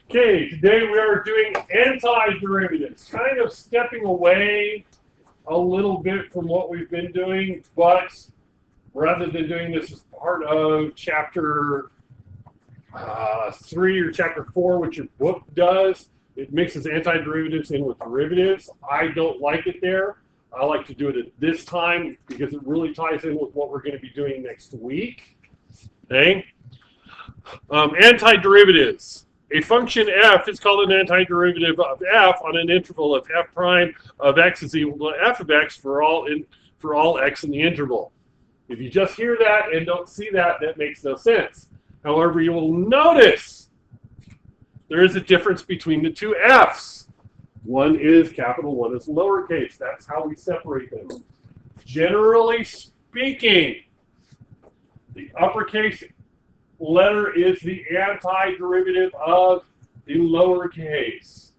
Okay, today we are doing antiderivatives, kind of stepping away a little bit from what we've been doing, but rather than doing this as part of chapter 3 or chapter 4, which your book does, it mixes antiderivatives in with derivatives. I don't like it there. I like to do it at this time because it really ties in with what we're going to be doing next week. Okay? Antiderivatives. A function f is called an antiderivative of f on an interval of f prime of x is equal to f of x for all x in the interval. If you just hear that and don't see that, that makes no sense. However, you will notice there is a difference between the two f's. One is capital, one is lowercase. That's how we separate them. Generally speaking, the uppercase letter is the antiderivative of the lowercase.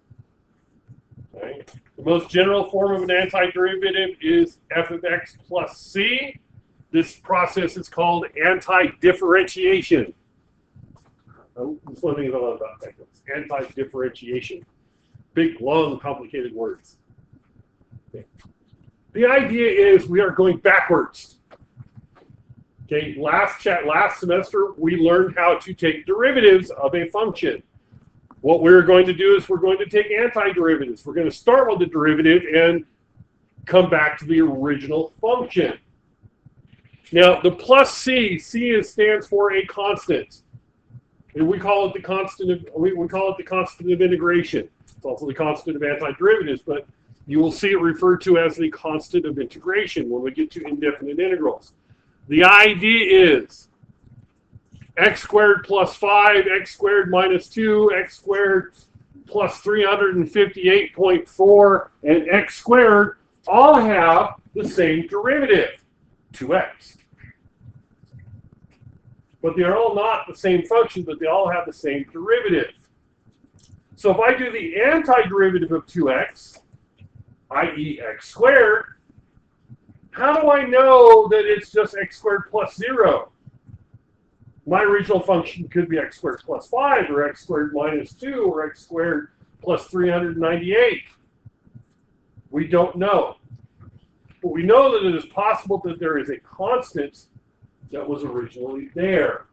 Okay. The most general form of an antiderivative is f of x plus c. This process is called antidifferentiation. That's one thing I love about techniques. Antidifferentiation. Big, long, complicated words. Okay. The idea is we are going backwards. Okay, last semester we learned how to take derivatives of a function. What we're going to do is we're going to take antiderivatives. We're going to start with the derivative and come back to the original function. Now, the plus c stands for a constant, and we call it the constant of integration. It's also the constant of antiderivatives, but you will see it referred to as the constant of integration when we get to indefinite integrals. The idea is x squared plus 5, x squared minus 2, x squared plus 358.4, and x squared all have the same derivative, 2x. But they are all not the same function, but they all have the same derivative. So if I do the antiderivative of 2x, i.e. x squared, how do I know that it's just x squared plus 0? My original function could be x squared plus 5, or x squared minus 2, or x squared plus 398. We don't know. But we know that it is possible that there is a constant that was originally there.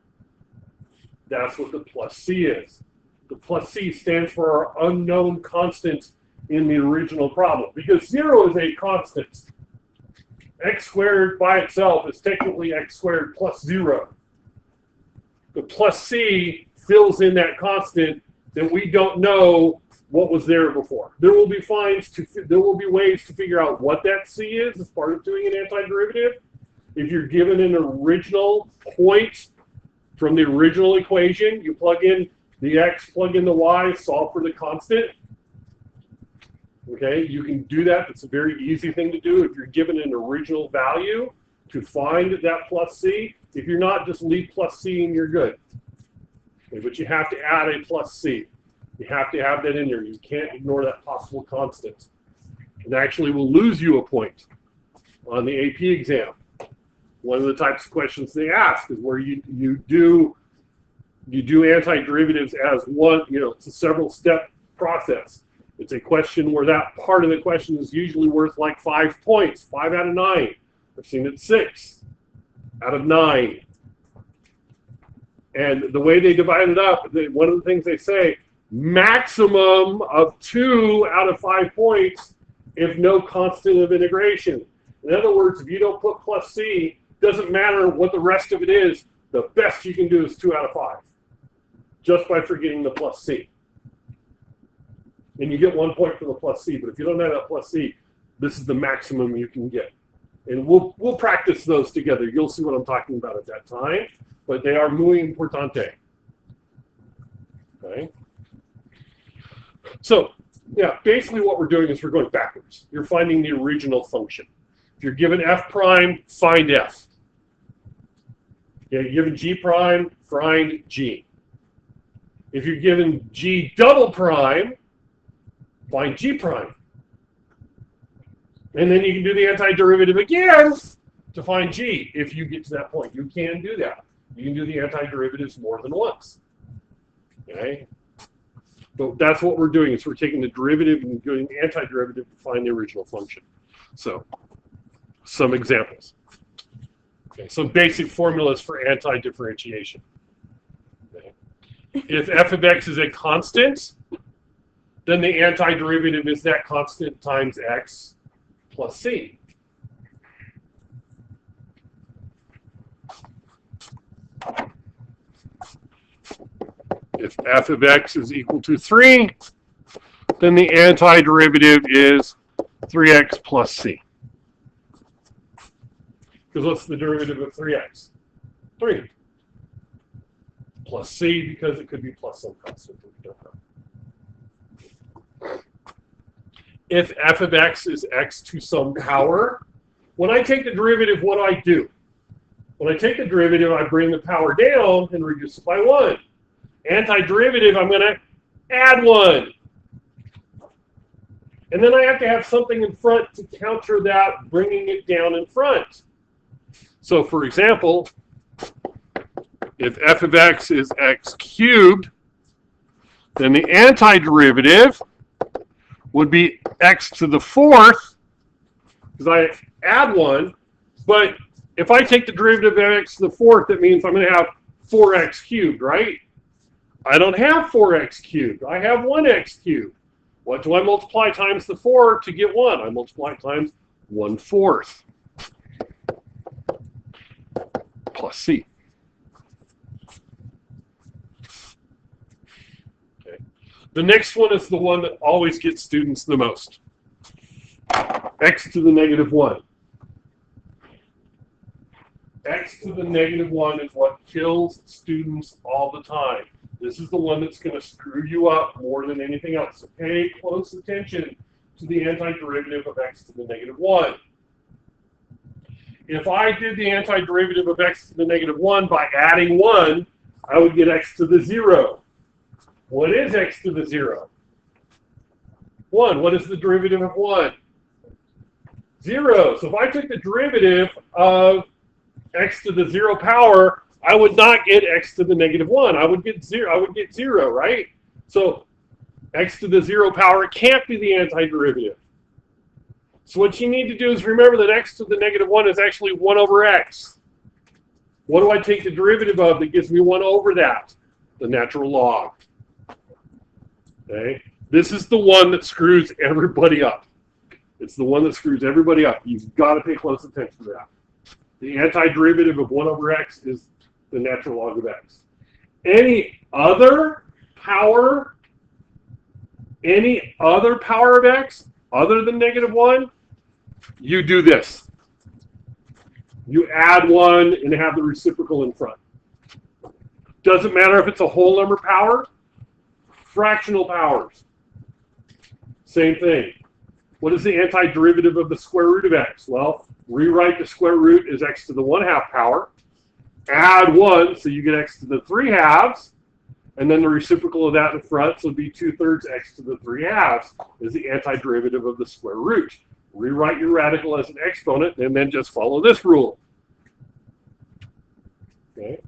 That's what the plus c is. The plus c stands for our unknown constant in the original problem, because 0 is a constant. X squared by itself is technically x squared plus 0. The plus c fills in that constant that we don't know what was there before. There will be ways to figure out what that c is as part of doing an antiderivative. If you're given an original point from the original equation, you plug in the x, plug in the y, solve for the constant. Okay, you can do that. It's a very easy thing to do if you're given an original value to find that plus c. If you're not, just leave plus c and you're good. Okay, but you have to add a plus c. You have to have that in there. You can't ignore that possible constant. It actually will lose you a point on the AP exam. One of the types of questions they ask is where you do antiderivatives as one, it's a several step process. It's a question where that part of the question is usually worth like 5 points, 5 out of 9. I've seen it 6 out of 9. And the way they divide it up, one of the things they say, maximum of 2 out of 5 points if no constant of integration. In other words, if you don't put plus c, doesn't matter what the rest of it is, the best you can do is 2 out of 5, just by forgetting the plus c. And you get 1 point for the plus c, but if you don't have that plus c, this is the maximum you can get. And we'll practice those together. You'll see what I'm talking about at that time, but they are muy importante. Okay? So, yeah, basically what we're doing is we're going backwards. You're finding the original function. If you're given f prime, find f. Okay, you're given g prime, find g. If you're given g double prime, find g prime. And then you can do the antiderivative again to find g if you get to that point. You can do that. You can do the antiderivatives more than once. Okay? But that's what we're doing, is we're taking the derivative and doing the antiderivative to find the original function. So, some examples. Okay, some basic formulas for antidifferentiation. Okay. If f of x is a constant, then the antiderivative is that constant times x plus c. If f of x is equal to 3, then the antiderivative is 3x plus c. Because what's the derivative of 3x? 3. Plus c, because it could be plus some constant that we don't know. If f of x is x to some power, when I take the derivative, what do I do? When I take the derivative, I bring the power down and reduce it by 1. Antiderivative, I'm going to add 1. And then I have to have something in front to counter that, bringing it down in front. So, for example, if f of x is x cubed, then the antiderivative would be x to the 4th, because I add 1. But if I take the derivative of x to the 4th, that means I'm going to have 4x cubed, right? I don't have 4x cubed. I have 1x cubed. What do I multiply times the 4 to get 1? I multiply it times 1/4 plus c. Okay. The next one is the one that always gets students the most. X to the negative 1. X to the negative 1 is what kills students all the time. This is the one that's going to screw you up more than anything else. So pay close attention to the antiderivative of x to the negative 1. If I did the antiderivative of x to the negative 1 by adding 1, I would get x to the 0. What is x to the 0? 1. What is the derivative of 1? 0. So if I took the derivative of x to the 0 power, I would not get x to the negative 1. I would get 0. I would get 0, right? So x to the 0 power can't be the antiderivative. So what you need to do is remember that x to the negative 1 is actually 1 over x. What do I take the derivative of that gives me 1 over that? The natural log. Okay? This is the one that screws everybody up. It's the one that screws everybody up. You've got to pay close attention to that. The antiderivative of 1 over x is the natural log of x. Any other power of x other than negative 1, you do this. You add 1 and have the reciprocal in front. Doesn't matter if it's a whole number power, fractional powers. Same thing. What is the antiderivative of the square root of x? Well, rewrite the square root as x to the 1/2 power. Add 1, so you get x to the 3/2, and then the reciprocal of that in front, so it'd be 2/3 x to the 3/2 is the antiderivative of the square root. Rewrite your radical as an exponent, and then just follow this rule. Okay.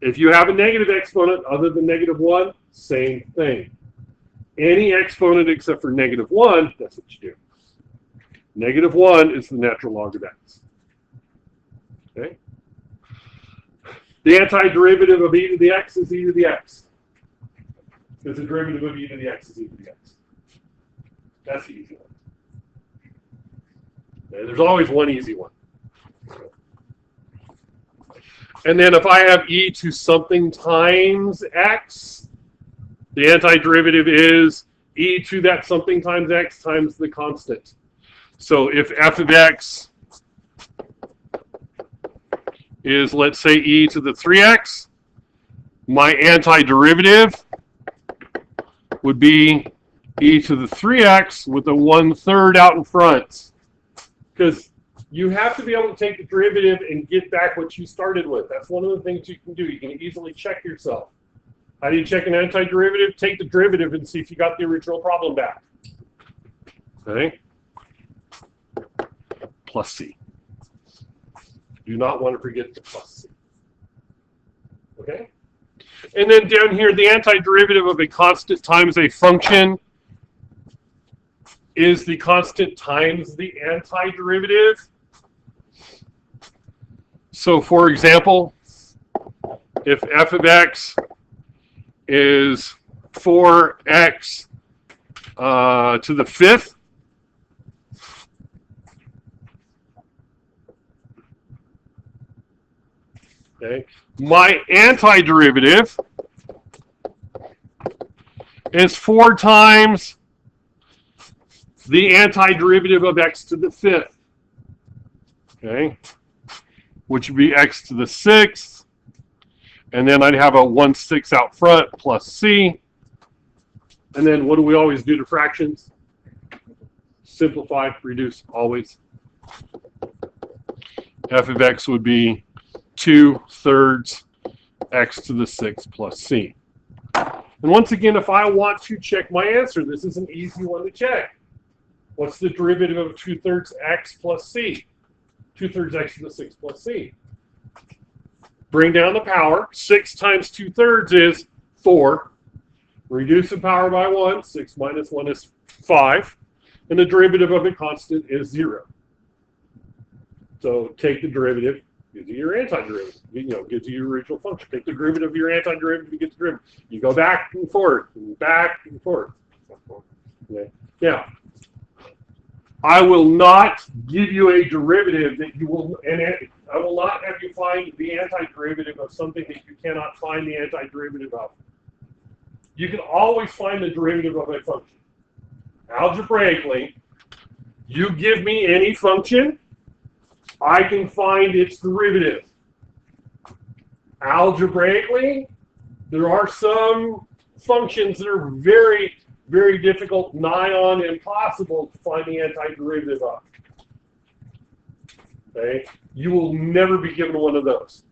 If you have a negative exponent other than negative 1, same thing. Any exponent except for negative 1, that's what you do. Negative 1 is the natural log of x. Okay. The antiderivative of e to the x is e to the x. Because the derivative of e to the x is e to the x. That's the easy one. Okay, there's always one easy one. And then if I have e to something times x, the antiderivative is e to that something times x times the constant. So if f of x is, let's say, e to the 3x, my antiderivative would be e to the 3x with a 1/3 out in front. Because you have to be able to take the derivative and get back what you started with. That's one of the things you can do. You can easily check yourself. How do you check an antiderivative? Take the derivative and see if you got the original problem back. Okay? Plus c. Do not want to forget the plus c. Okay? And then down here, the antiderivative of a constant times a function is the constant times the antiderivative. So for example, if f of x is 4x to the fifth, okay, my antiderivative is 4 times the antiderivative of x to the fifth, okay, which would be x to the sixth, and then I'd have a 1/6 out front plus c, and then what do we always do to fractions? Simplify, reduce, always. F of x would be 2/3 x to the sixth plus c. And once again, if I want to check my answer, this is an easy one to check. What's the derivative of 2/3 x plus c? 2/3 x to the sixth plus c. Bring down the power. 6 times 2/3 is 4. Reduce the power by 1. 6 minus 1 is 5. And the derivative of a constant is 0. So take the derivative, gives you your antiderivative. Gives you your original function. Take the derivative of your antiderivative, you get the derivative. You go back and forth and back and forth. Okay. Now, I will not give you a derivative that you will, and I will not have you find the antiderivative of something that you cannot find the antiderivative of. You can always find the derivative of a function. Algebraically, you give me any function, I can find its derivative. Algebraically, there are some functions that are very, very difficult, nigh on impossible to find the antiderivative of. Okay? You will never be given one of those.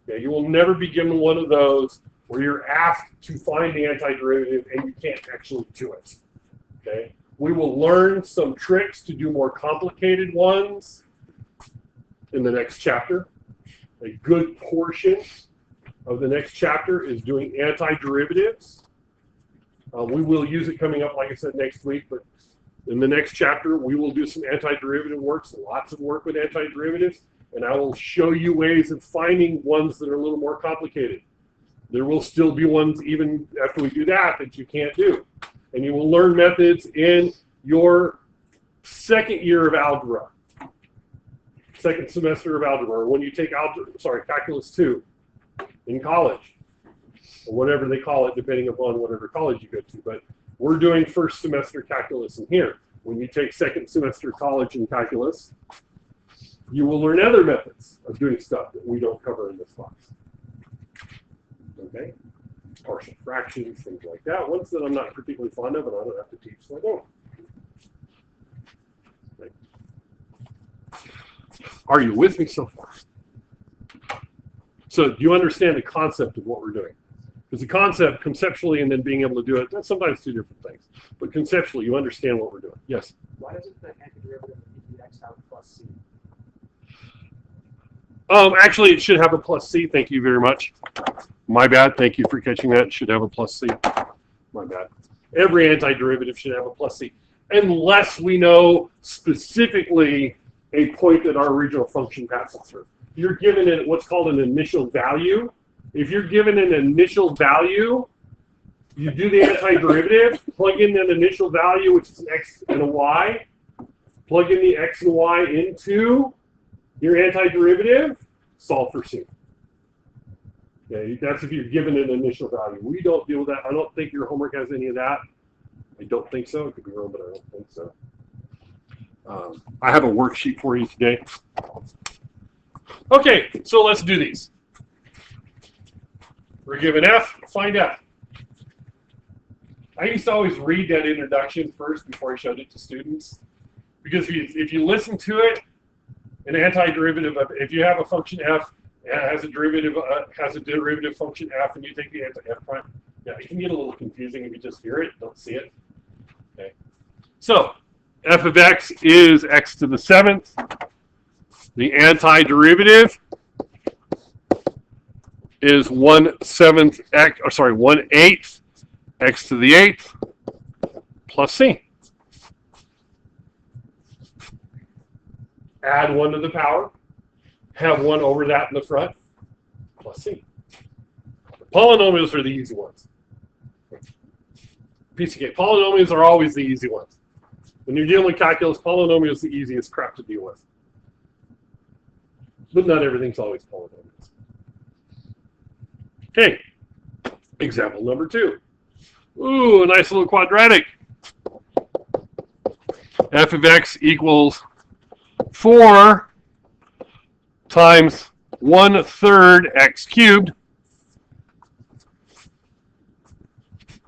Okay? You will never be given one of those where you're asked to find the antiderivative and you can't actually do it. Okay? We will learn some tricks to do more complicated ones in the next chapter. A good portion of the next chapter is doing antiderivatives. We will use it coming up, like I said, next week, but in the next chapter, we will do some antiderivative work, lots of work with antiderivatives, and I will show you ways of finding ones that are a little more complicated. There will still be ones, even after we do that you can't do. And you will learn methods in your second year of algebra, second semester of algebra, or when you take calculus 2 in college, or whatever they call it, depending upon whatever college you go to. But we're doing first semester calculus in here. When you take second semester college in calculus, you will learn other methods of doing stuff that we don't cover in this class. Okay? Partial fractions, things like that. Ones that I'm not particularly fond of and I don't have to teach, so I don't. Okay. Are you with me so far? So do you understand the concept of what we're doing? Because the concept, conceptually, and then being able to do it, that's sometimes two different things. But conceptually, you understand what we're doing. Yes? Why doesn't the antiderivative of x have plus c? Actually, it should have a plus c. Thank you very much. My bad. Thank you for catching that. It should have a plus c. My bad. Every antiderivative should have a plus c. Unless we know specifically a point that our original function passes through. You're given it what's called an initial value. If you're given an initial value, you do the antiderivative, plug in an initial value, which is an x and a y, plug in the x and y into your antiderivative, solve for c. Okay, that's if you're given an initial value. We don't deal with that. I don't think your homework has any of that. I don't think so. It could be wrong, but I don't think so. I have a worksheet for you today. Okay, so let's do these. We're given f, find f. I used to always read that introduction first before I showed it to students. Because if you listen to it, an antiderivative of, if you have a function f, has a derivative function f, and you take the anti-f prime, yeah, it can get a little confusing if you just hear it, don't see it. Okay. So, f of x is x to the 7th. The antiderivative is 1/7 x, or sorry, 1/8 x to the 8th plus c. Add 1 to the power, have 1 over that in the front, plus c. Polynomials are the easy ones. Piece of cake. Polynomials are always the easy ones. When you're dealing with calculus, polynomials are the easiest crap to deal with. But not everything's always polynomials. Okay, example number 2. Ooh, a nice little quadratic. F of x equals 4 times 1/3 x cubed.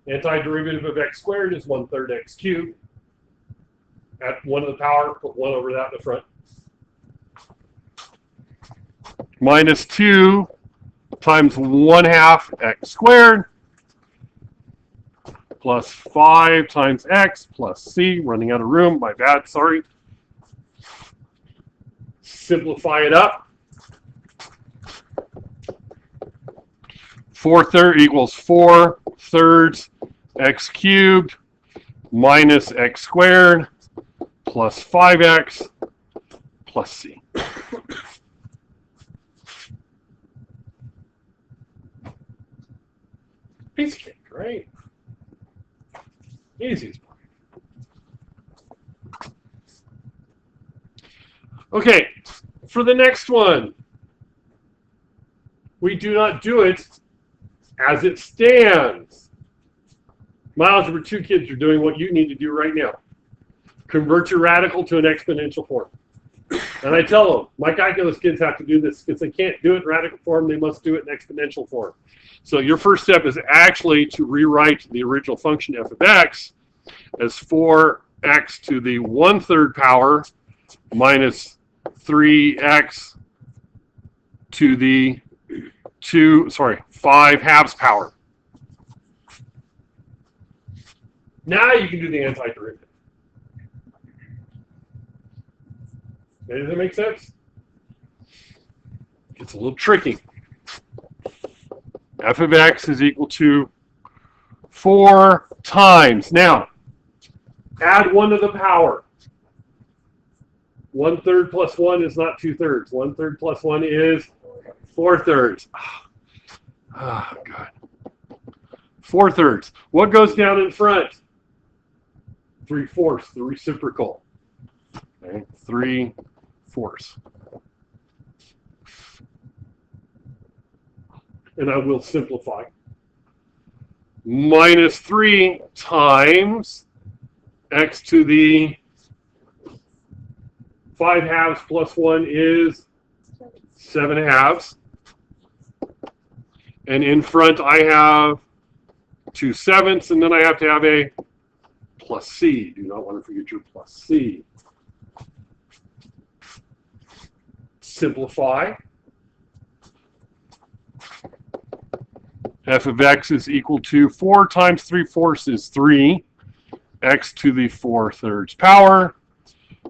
Antiderivative of x squared is 1/3 x cubed. At 1 to the power, put 1 over that in the front. Minus 2 times 1/2 x squared plus 5 times x plus c. Running out of room, my bad, sorry. Simplify it up. 4/3 equals 4/3 x cubed minus x squared plus 5x plus c. Piece of cake, right? Easiest part. Okay, for the next one, we do not do it as it stands. My Algebra 2 kids are doing what you need to do right now. Convert your radical to an exponential form. And I tell them, my calculus kids have to do this because they can't do it in radical form, they must do it in exponential form. So your first step is actually to rewrite the original function f of x as 4x to the 1/3 power minus 3x to the 5 halves power. Now you can do the antiderivative. Okay, does that make sense? It's a little tricky. F of x is equal to 4 times. Now, add 1 to the power. 1/3 plus 1 is not 2/3. 1/3 plus 1 is 4/3. Oh, God. 4/3. What goes down in front? 3/4, the reciprocal. Okay, 3/4. And I will simplify. Minus 3 times x to the 5 halves plus 1 is 7 halves. And in front I have 2/7, and then I have to have a plus c. Do not want to forget your plus c. Simplify. F of x is equal to 4 times 3/4 is 3. X to the 4/3 power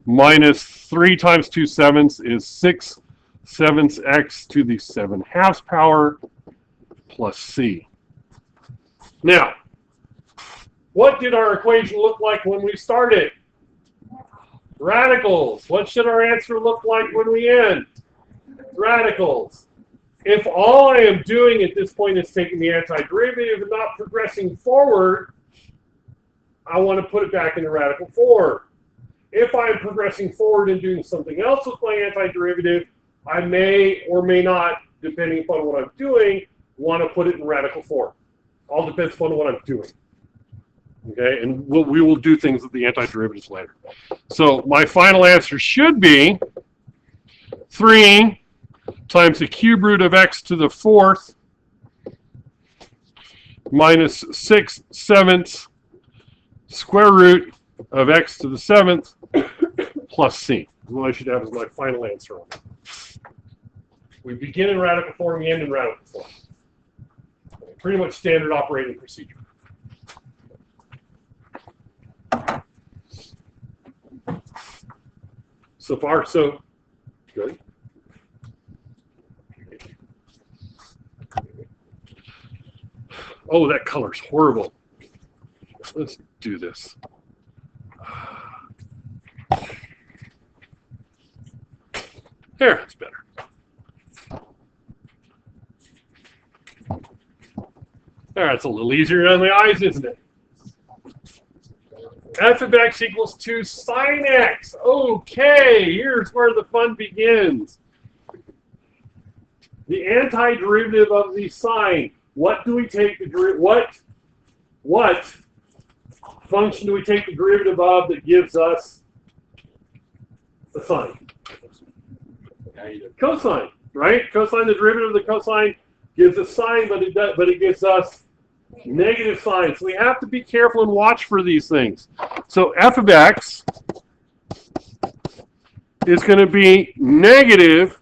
minus 3 times 2/7 is 6/7 x to the 7 halves power plus c. Now, what did our equation look like when we started? Radicals. What should our answer look like when we end? Radicals. If all I am doing at this point is taking the antiderivative and not progressing forward, I want to put it back into radical form. If I'm progressing forward and doing something else with my antiderivative, I may or may not, depending upon what I'm doing, want to put it in radical form. All depends upon what I'm doing. Okay, and we will do things with the antiderivatives later. So my final answer should be 3 times the cube root of x to the 4th minus 6/7 square root of x to the 7th plus c. What I should have is my final answer on that. We begin in radical form, we end in radical form. Pretty much standard operating procedure. So far, so good. Oh, that color's horrible. Let's do this. There, it's better. There, it's a little easier on the eyes, isn't it? F of x equals 2 sine x. Okay, here's where the fun begins. The antiderivative of the sine. What do we take the what function do we take the derivative of that gives us the sine? Cosine, right? Cosine, the derivative of the cosine gives us sine, but it gives us negative sine. So we have to be careful and watch for these things. So f of x is going to be negative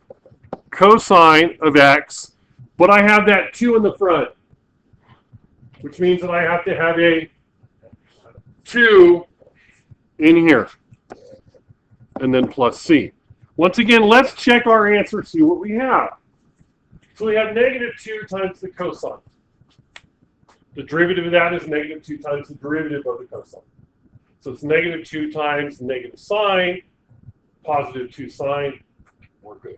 cosine of x, but I have that 2 in the front, which means that I have to have a 2 in here, and then plus c. Once again, let's check our answer, see what we have. So we have negative 2 times the cosine. The derivative of that is negative 2 times the derivative of the cosine. So it's negative 2 times negative sine, positive 2 sine. We're good.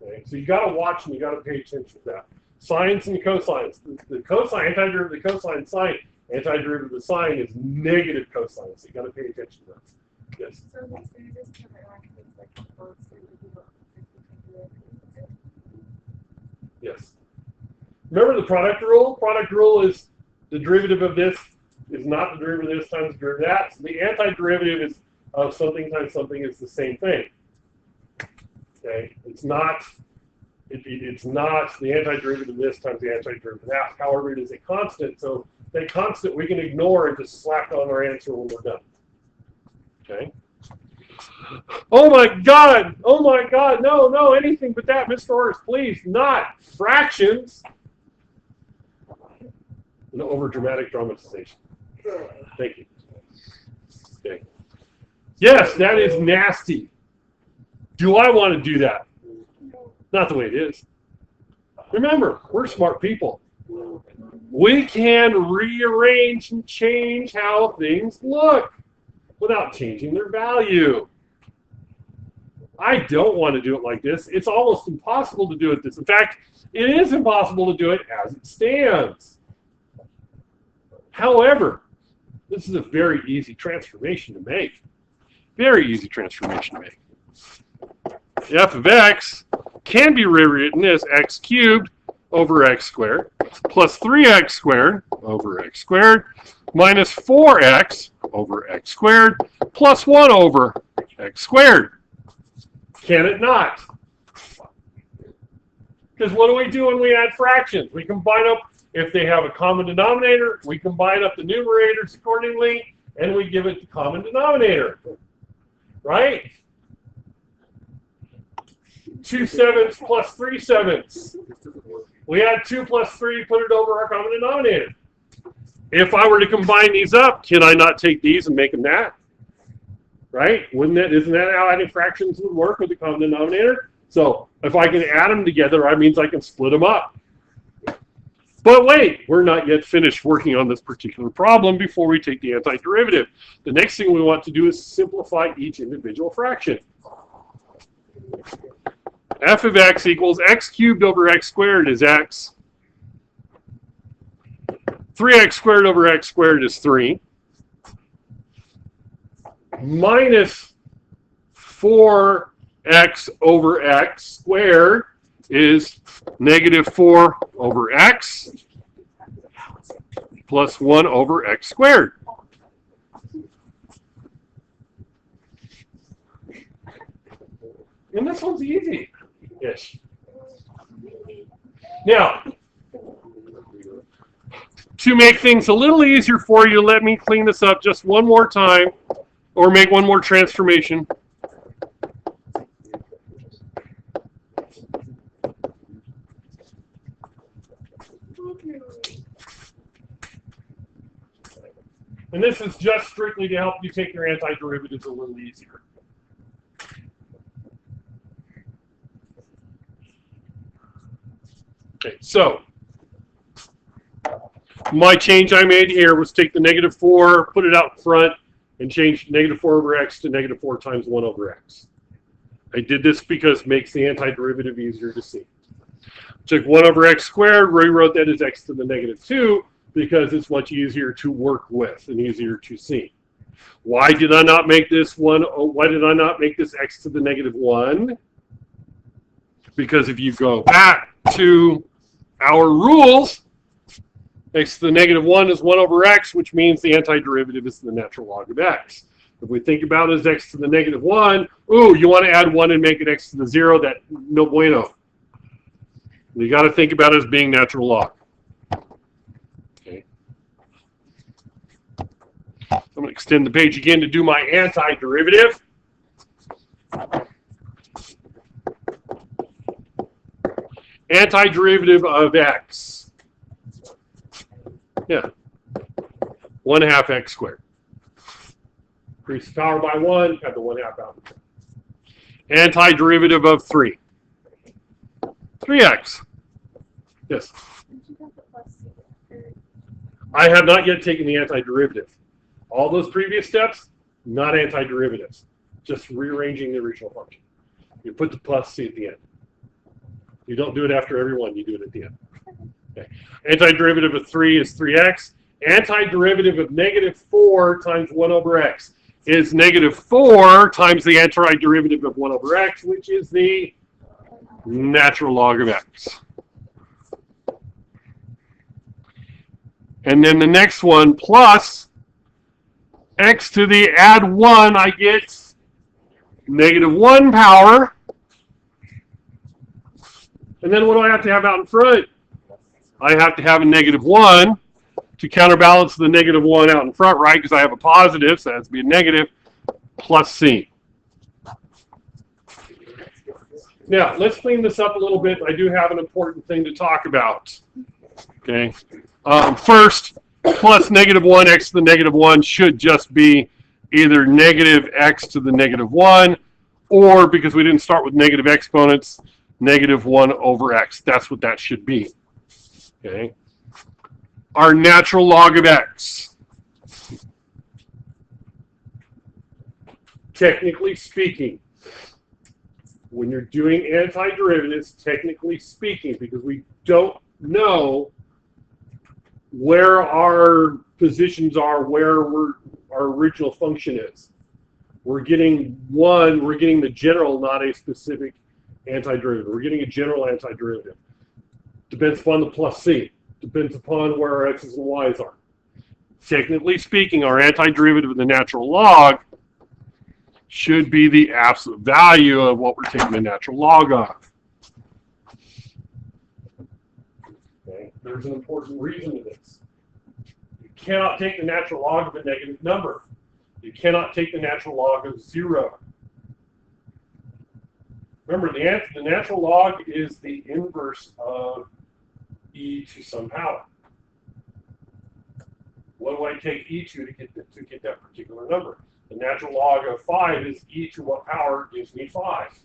Okay, so you got to watch and you got to pay attention to that. Sines and cosines. The cosine, antiderivative of the cosine sine, antiderivative of the sine is negative cosine. So you got to pay attention to that. Yes. So next thing is just like both Yes. Remember the product rule? Product rule is the derivative of this is not the derivative of this times the derivative of that. So the antiderivative is of something times something is the same thing. Okay, it's not. It's not the antiderivative of this times the antiderivative of that. However, it is a constant. So that constant we can ignore and just slap on our answer when we're done. Okay. Oh my God! Oh my God! No, no, anything but that, Mr. Horace, please, not fractions. No over-dramatic dramatization. Thank you. Okay. Yes, that is nasty. Do I want to do that? Not the way it is. Remember, we're smart people. We can rearrange and change how things look without changing their value. I don't want to do it like this. It's almost impossible to do it this. In fact, it is impossible to do it as it stands. However, this is a very easy transformation to make. Very easy transformation to make. F of x can be rewritten as x cubed over x squared plus 3x squared over x squared minus 4x over x squared plus 1 over x squared. Can it not? Because what do we do when we add fractions? We combine up, if they have a common denominator, we combine up the numerators accordingly, and we give it the common denominator. Right? 2 sevenths plus 3 sevenths. We add 2 plus 3, put it over our common denominator. If I were to combine these up, can I not take these and make them that? Right? Isn't that how adding fractions would work with the common denominator? So if I can add them together, that means I can split them up. But wait, we're not yet finished working on this particular problem before we take the antiderivative. The next thing we want to do is simplify each individual fraction. F of x equals x cubed over x squared is x. 3x squared over x squared is 3. Minus 4x over x squared is negative 4 over x plus 1 over x squared. And this one's easy. Yes. Now, to make things a little easier for you, let me clean this up just one more time, or make one more transformation. And this is just strictly to help you take your antiderivatives a little easier. Okay, so My change I made here was take the negative 4, put it out front, and change negative 4 over x to negative 4 times 1 over x. I did this because it makes the antiderivative easier to see. Took 1 over x squared, rewrote that as x to the negative 2 because it's much easier to work with and easier to see. Why did I not make this why did I not make this x to the negative 1? Because if you go back to our rules, x to the negative 1 is 1 over x, which means the antiderivative is the natural log of x. If we think about it as x to the negative 1, ooh, you want to add 1 and make it x to the 0, that no bueno. You got to think about it as being natural log. Okay. I'm going to extend the page again to do my antiderivative. Antiderivative of x. Yeah. 1/2 x squared. Increase the power by 1, have the 1/2 out. Antiderivative of 3. 3x. Yes. I have not yet taken the antiderivative. All those previous steps, not antiderivatives. Just rearranging the original function. You put the plus c at the end. You don't do it after every one, you do it at the end. Okay. Antiderivative of 3 is 3x. Antiderivative of negative 4 times 1 over x is negative 4 times the antiderivative of 1 over x, which is the natural log of x. And then the next one, plus x to the add 1, I get negative 1 power. And then what do I have to have out in front? I have to have a negative 1 to counterbalance the negative 1 out in front, right? Because I have a positive, so that has to be a negative, plus c. Now, let's clean this up a little bit. I do have an important thing to talk about. Okay. First, plus negative 1 x to the negative 1 should just be either negative x to the negative 1, or because we didn't start with negative exponents, negative 1 over x. That's what that should be. Okay. Our natural log of x. Technically speaking, when you're doing antiderivatives, technically speaking, because we don't know where our positions are, where our original function is. We're getting the general, not a specific antiderivative. We're getting a general antiderivative. Depends upon the plus c. Depends upon where our x's and y's are. Technically speaking, our antiderivative of the natural log should be the absolute value of what we're taking the natural log of. Okay. There's an important reason to this. You cannot take the natural log of a negative number. You cannot take the natural log of 0. Remember, the natural log is the inverse of e to some power. What do I take e to get that particular number? The natural log of 5 is e to what power gives me 5?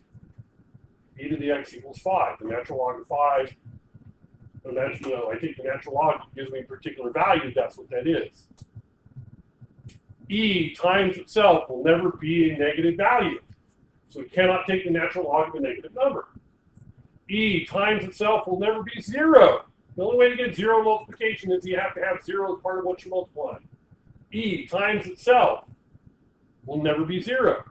E to the x equals 5. The natural log of 5, I take the natural log, gives me a particular value, that's what that is. E times itself will never be a negative value. So we cannot take the natural log of a negative number. E times itself will never be 0. The only way to get 0 multiplication is you have to have 0 as part of what you multiply. E times itself will never be 0.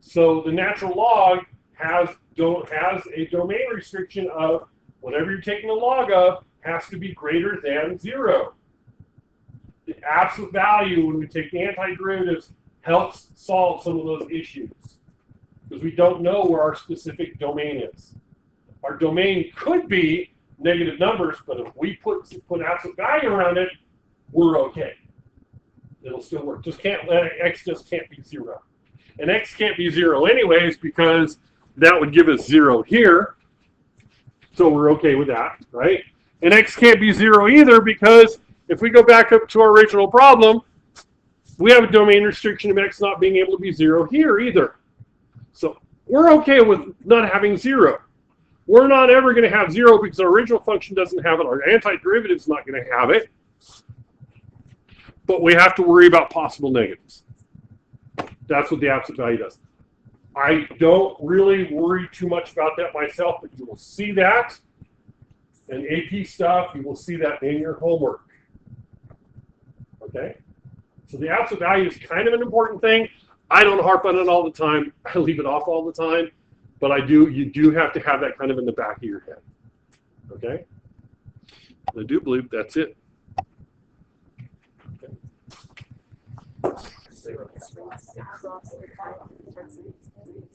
So the natural log has a domain restriction of whatever you're taking the log of has to be greater than 0. The absolute value when we take the antiderivatives helps solve some of those issues because we don't know where our specific domain is. Our domain could be negative numbers, but if we put absolute value around it, we're okay. It'll still work. X just can't be 0. And x can't be 0 anyways because that would give us 0 here. So we're okay with that, right? And x can't be 0 either because if we go back up to our original problem, we have a domain restriction of x not being able to be 0 here either. So we're okay with not having 0. We're not ever going to have 0 because our original function doesn't have it. Our antiderivative is not going to have it. But we have to worry about possible negatives. That's what the absolute value does. I don't really worry too much about that myself, but you will see that in AP stuff. You will see that in your homework. Okay? So the absolute value is kind of an important thing. I don't harp on it all the time. I leave it off all the time. But you do have to have that kind of in the back of your head. Okay? I do believe that's it. Okay.